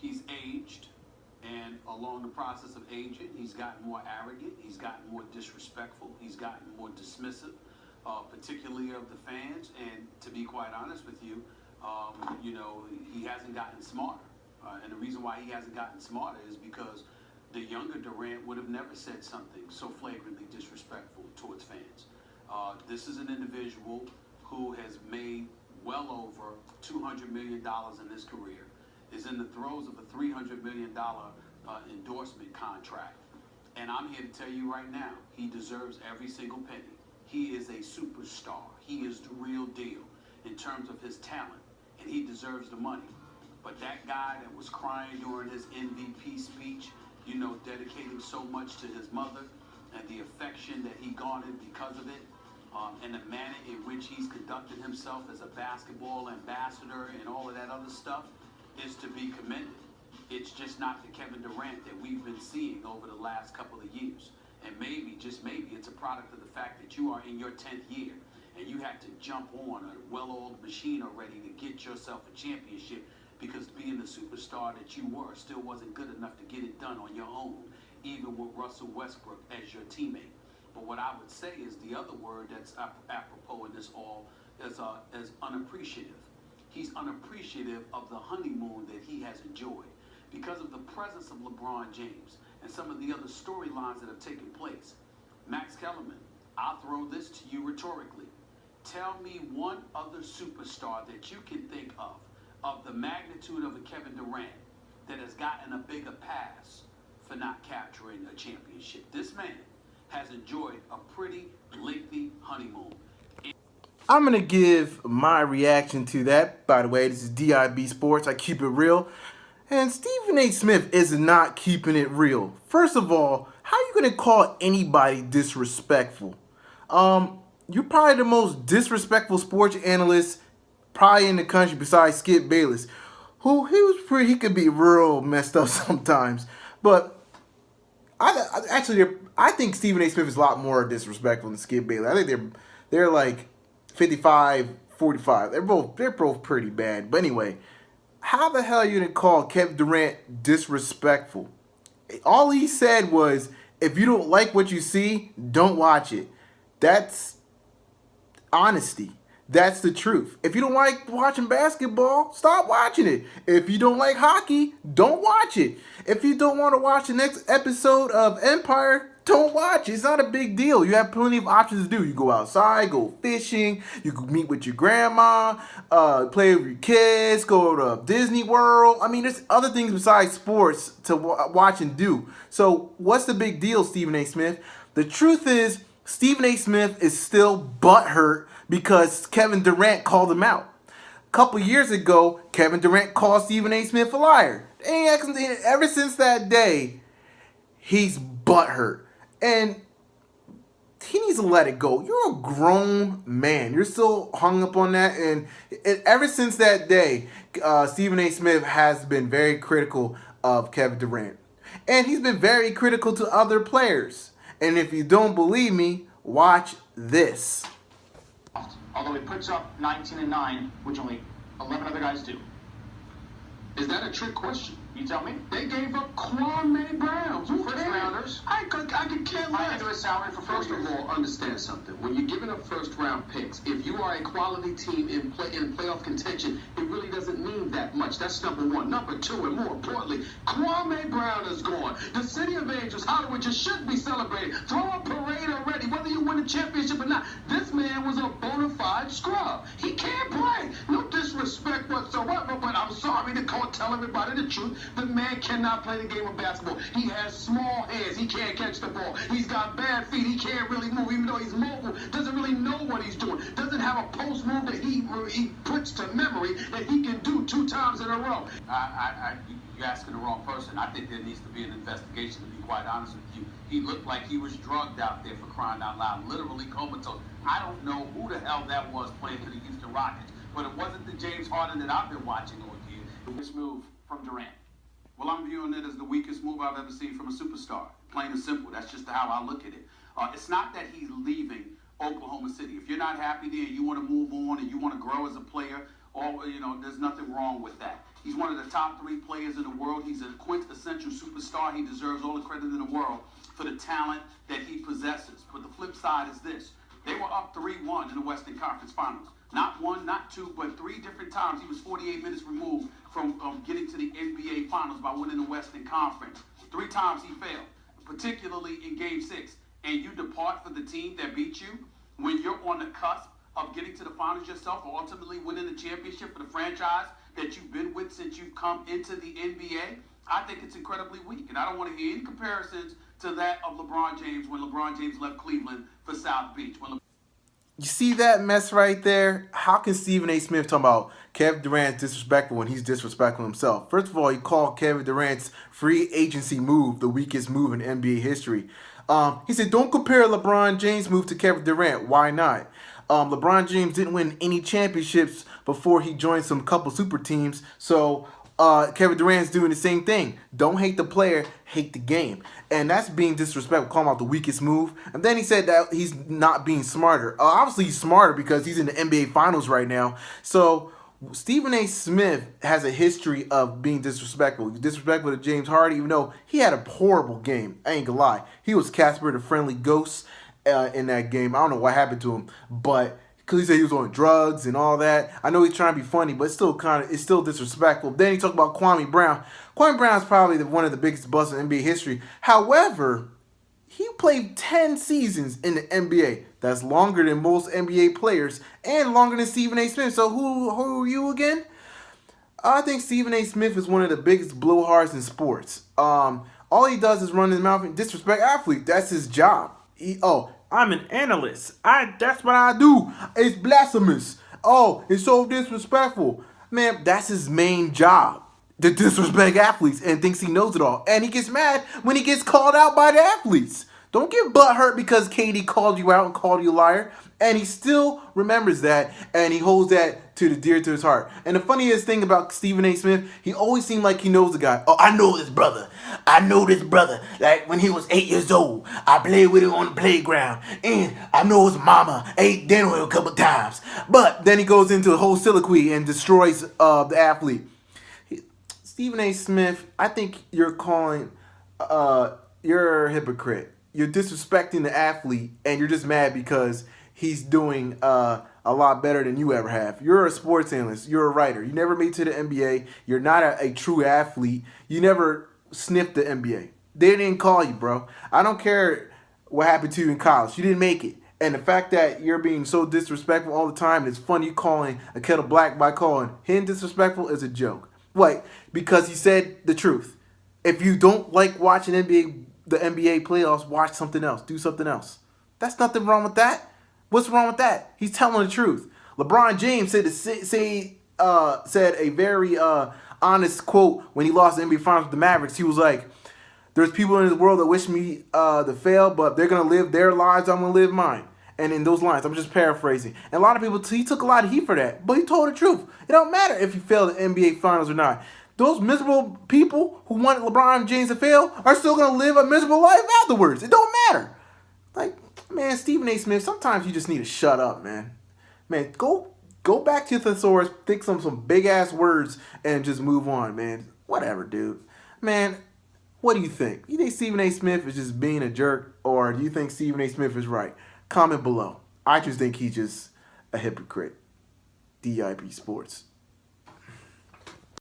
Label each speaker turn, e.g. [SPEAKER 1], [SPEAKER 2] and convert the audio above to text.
[SPEAKER 1] He's aged, and along the process of aging, he's gotten more arrogant, he's gotten more disrespectful, he's gotten more dismissive, particularly of the fans. And to be quite honest with you, he hasn't gotten smarter. And the reason why he hasn't gotten smarter is because the younger Durant would have never said something so flagrantly disrespectful towards fans. This is an individual who has made well over $200 million in his career, is in the throes of a $300 million endorsement contract. And I'm here to tell you right now, he deserves every single penny. He is a superstar. He is the real deal in terms of his talent, and he deserves the money. But that guy that was crying during his MVP speech, dedicating so much to his mother and the affection that he garnered because of it, and the manner in which he's conducted himself as a basketball ambassador and all of that other stuff is to be commended. It's just not the Kevin Durant that we've been seeing over the last couple of years. And maybe, just maybe, it's a product of the fact that you are in your 10th year and you had to jump on a well-oiled machine already to get yourself a championship, because being the superstar that you were still wasn't good enough to get it done on your own, even with Russell Westbrook as your teammate. But what I would say is the other word that's apropos in this all is unappreciative. He's unappreciative of the honeymoon that he has enjoyed because of the presence of LeBron James and some of the other storylines that have taken place. Max Kellerman, I'll throw this to you rhetorically. Tell me one other superstar that you can think of the magnitude of a Kevin Durant, that has gotten a bigger pass for not capturing a championship. This man has enjoyed a pretty lengthy honeymoon.
[SPEAKER 2] I'm going to give my reaction to that. By the way, this is DIB Sports. I keep it real. And Stephen A. Smith is not keeping it real. First of all, how are you going to call anybody disrespectful? You're probably the most disrespectful sports analyst probably in the country besides Skip Bayless, who he could be real messed up sometimes. But I think Stephen A. Smith is a lot more disrespectful than Skip Bayless. I think they're like 55-45. They're both pretty bad. But anyway, how the hell are you gonna call Kevin Durant disrespectful? All he said was, if you don't like what you see, don't watch it. That's honesty. That's the truth. If you don't like watching basketball, stop watching it. If you don't like hockey, don't watch it. If you don't want to watch the next episode of Empire, don't watch it. It's not a big deal. You have plenty of options to do. You go outside, go fishing, you can meet with your grandma, play with your kids, go to Disney World. I mean, there's other things besides sports to watch and do. So what's the big deal, Stephen A. Smith? The truth is, Stephen A. Smith is still butthurt because Kevin Durant called him out. A couple years ago, Kevin Durant called Stephen A. Smith a liar. And ever since that day, he's butthurt. And he needs to let it go. You're a grown man. You're still hung up on that. And ever since that day, Stephen A. Smith has been very critical of Kevin Durant. And he's been very critical to other players. And if you don't believe me, watch this.
[SPEAKER 3] Although he puts up 19-9, which only 11 other guys do.
[SPEAKER 4] Is that a trick question?
[SPEAKER 3] You tell me.
[SPEAKER 4] They gave up Kwame Brown.
[SPEAKER 3] First rounders.
[SPEAKER 4] I could care
[SPEAKER 3] Tied
[SPEAKER 4] less.
[SPEAKER 3] into his salary for 4
[SPEAKER 4] First of
[SPEAKER 3] years.
[SPEAKER 4] all, understand something. When you're giving up first-round picks, if you are a quality team in playoff contention, it really doesn't mean that much. That's number one. Number two, and more importantly, Kwame Brown is gone. The City of Angels, Hollywood, just should be celebrating. Throw a parade already, whether you win a championship or not. This man was a bona fide scrub. He can't play. No disrespect whatsoever, but I'm sorry to tell everybody the truth. The man cannot play the game of basketball. He has small hands. He can't catch the ball. He's got bad feet. He can't really move, even though he's mobile. Doesn't really know what he's doing. Doesn't have a post move that he puts to memory that he can do 2 times in a row.
[SPEAKER 1] You're asking the wrong person. I think there needs to be an investigation, to be quite honest with you. He looked like he was drugged out there, for crying out loud, literally comatose. I don't know who the hell that was playing for the Houston Rockets, but it wasn't the James Harden that I've been watching all year.
[SPEAKER 3] This move from Durant.
[SPEAKER 1] Well, I'm viewing it as the weakest move I've ever seen from a superstar. Plain and simple. That's just how I look at it. It's not that he's leaving Oklahoma City. If you're not happy there and you want to move on and you want to grow as a player, There's nothing wrong with that. He's one of the top 3 players in the world. He's a quintessential superstar. He deserves all the credit in the world for the talent that he possesses. But the flip side is this. They were up 3-1 in the Western Conference Finals. Not 1, not 2, but 3 different times. He was 48 minutes removed from getting to the NBA Finals by winning the Western Conference. 3 times he failed, particularly in Game 6. And you depart for the team that beat you when you're on the cusp of getting to the finals yourself or ultimately winning the championship for the franchise that you've been with since you've come into the NBA. I think it's incredibly weak. And I don't want to hear any comparisons to that of LeBron James when LeBron James left Cleveland for South Beach.
[SPEAKER 2] You see that mess right there? How can Stephen A. Smith talk about Kevin Durant's disrespectful when he's disrespectful himself? First of all, he called Kevin Durant's free agency move the weakest move in NBA history. He said, don't compare LeBron James' move to Kevin Durant. Why not? LeBron James didn't win any championships before he joined some couple super teams. So Kevin Durant's doing the same thing. Don't hate the player, hate the game. And that's being disrespectful, calling out the weakest move. And then he said that he's not being smarter. Obviously, he's smarter because he's in the NBA Finals right now. So Stephen A. Smith has a history of being disrespectful. He's disrespectful to James Harden, even though he had a horrible game. I ain't gonna lie. He was Casper the Friendly Ghost in that game. I don't know what happened to him, but because he said he was on drugs and all that. I know he's trying to be funny, but it's still disrespectful. Then he talked about Kwame Brown. Kwame Brown is probably one of the biggest busts in NBA history. However, he played 10 seasons in the NBA. That's longer than most NBA players and longer than Stephen A. Smith. So who are you again? I think Stephen A. Smith is one of the biggest blowhards in sports. All he does is run his mouth and disrespect athletes. That's his job. I'm an analyst. That's what I do. It's blasphemous. Oh, it's so disrespectful. Man, that's his main job. To disrespect athletes and thinks he knows it all. And he gets mad when he gets called out by the athletes. Don't get butthurt because KD called you out and called you a liar. And he still remembers that and he holds that dear to his heart. And the funniest thing about Stephen A. Smith, he always seemed like he knows the guy. Oh, I know this brother. Like when he was 8 years old, I played with him on the playground. And I know his mama ate dinner with him a couple times. But then he goes into a whole soliloquy and destroys the athlete. Stephen A. Smith, I think you're you're a hypocrite. You're disrespecting the athlete, and you're just mad because he's doing a lot better than you ever have. You're a sports analyst. You're a writer. You never made it to the NBA. You're not a true athlete. You never sniffed the NBA. They didn't call you, bro. I don't care what happened to you in college. You didn't make it. And the fact that you're being so disrespectful all the time, and it's funny calling a kettle black by calling him disrespectful is a joke. Why? Because he said the truth. If you don't like watching the NBA playoffs, watch something else. Do something else. That's nothing wrong with that. What's wrong with that? He's telling the truth. LeBron James said a very honest quote when he lost the NBA Finals with the Mavericks. He was like, there's people in the world that wish me to fail, but they're going to live their lives. I'm going to live mine. And in those lines, I'm just paraphrasing. And a lot of people, he took a lot of heat for that. But he told the truth. It don't matter if you fail the NBA Finals or not. Those miserable people who want LeBron James to fail are still going to live a miserable life afterwards. It don't matter. Like, man, Stephen A. Smith, sometimes you just need to shut up, man. Man, go back to your thesaurus, think some big-ass words, and just move on, man. Whatever, dude. Man, what do you think? You think Stephen A. Smith is just being a jerk, or do you think Stephen A. Smith is right? Comment below. I just think he's just a hypocrite. DIP Sports.